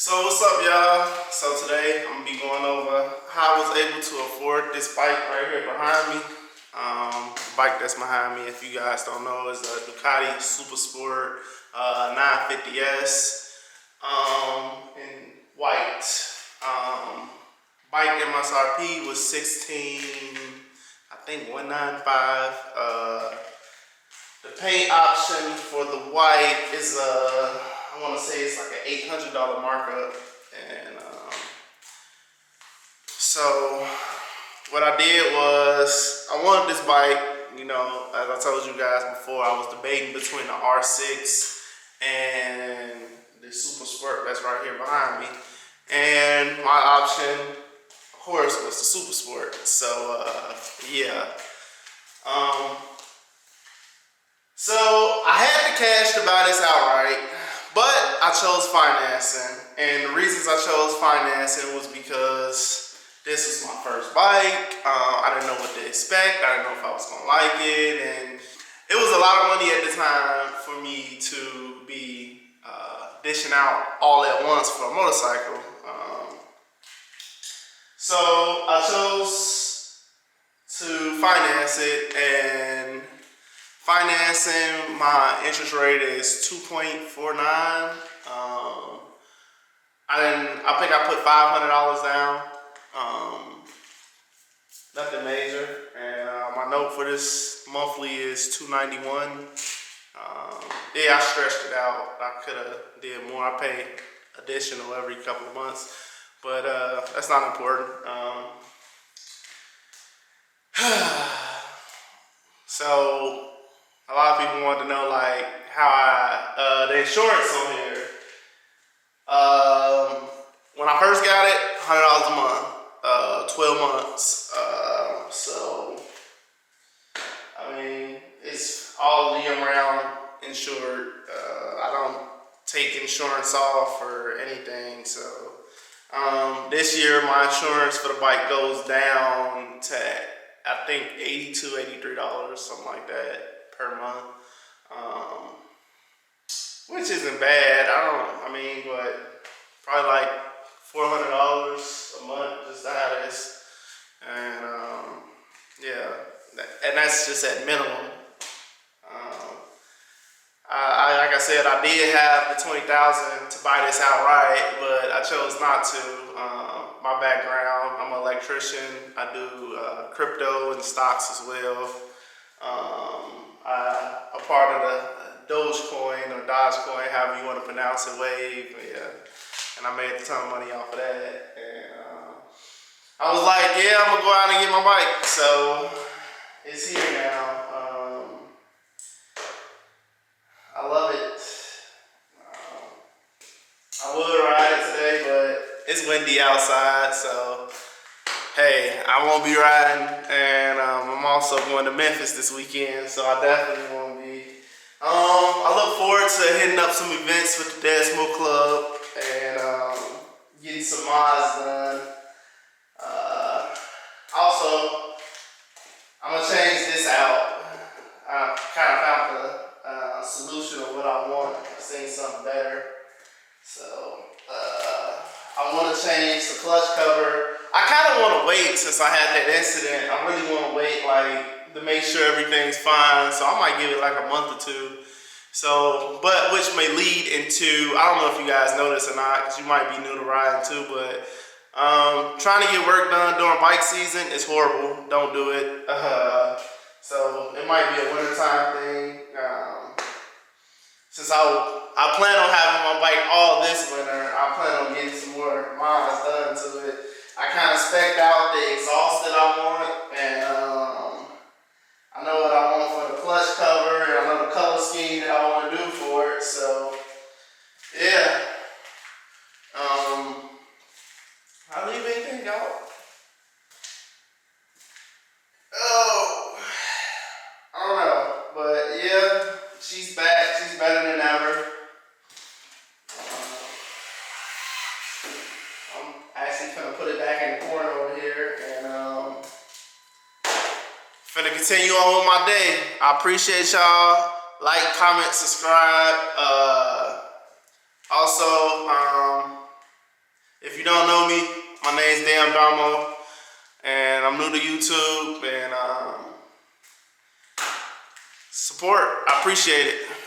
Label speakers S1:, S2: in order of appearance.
S1: So what's up, y'all? So today I'm gonna be going over how I was able to afford this bike right here behind me. The bike that's behind me, if you guys don't know, is a Ducati Supersport 950S in white. Bike MSRP was 195. The paint option for the white is I want to say it's like an $800 markup, and so what I did was I wanted this bike. You know, as I told you guys before, I was debating between the R6 and the Super Sport that's right here behind me, and my option, of course, was the Super Sport. So yeah. So I had the cash to buy this outright, but I chose financing. And the reasons I chose financing was because this was my first bike. I didn't know what to expect. I didn't know if I was gonna like it, and it was a lot of money at the time for me to be dishing out all at once for a motorcycle. So I chose to finance it, and financing, my interest rate is 2.49. I think I put $500 down. Nothing major, and my note for this monthly is $291. Yeah, I stretched it out. I could have did more. I pay additional every couple of months, but that's not important. So a lot of people want to know like how the insurance on here. When I first got it, $100 a month, 12 months. So I mean, it's all year round insured. I don't take insurance off or anything. So this year my insurance for the bike goes down to I think $82, $83, something like that per month, which isn't bad. But probably like $400 a month just to have this, and yeah, and that's just at minimum. Like I said, I did have the $20,000 to buy this outright, but I chose not to. My background, I'm an electrician. I do crypto and stocks as well. I'm a part of the Dogecoin or Dogecoin, however you want to pronounce it, wave. Yeah, and I made a ton of money off of that. And I was like, yeah, I'm gonna go out and get my bike. So it's here now. I love it. I would ride it today, but it's windy outside, so hey, I won't be riding. And I'm also going to Memphis this weekend, so I definitely won't be. I look forward to hitting up some events with the Dead Smoke Club and getting some mods done. Also, I'm gonna change this out. I kind of found the solution of what I want. I've seen something better. So I want to change the clutch cover. I kind of want to wait since I had that incident. I really want to wait like to make sure everything's fine. So I might give it like a month or two. So, but which may lead into, I don't know if you guys know this or not, because you might be new to riding too, but trying to get work done during bike season is horrible. Don't do it. So it might be a wintertime thing. Since I plan on having my bike all this winter, I plan on getting some more mods done to it. I kind of spec'd out the exhaust that I want, and I know what I want for the clutch cover, and I know the color scheme that I want to do for it. So yeah, I leave anything out. Oh, I don't know, but yeah, she's back. She's better than ever. I'm actually gonna put it back in the corner over here, and finna continue on with my day. I appreciate y'all. Like, comment, subscribe. Also, you don't know me, my name's Dan Damo, and I'm new to YouTube, and support, I appreciate it.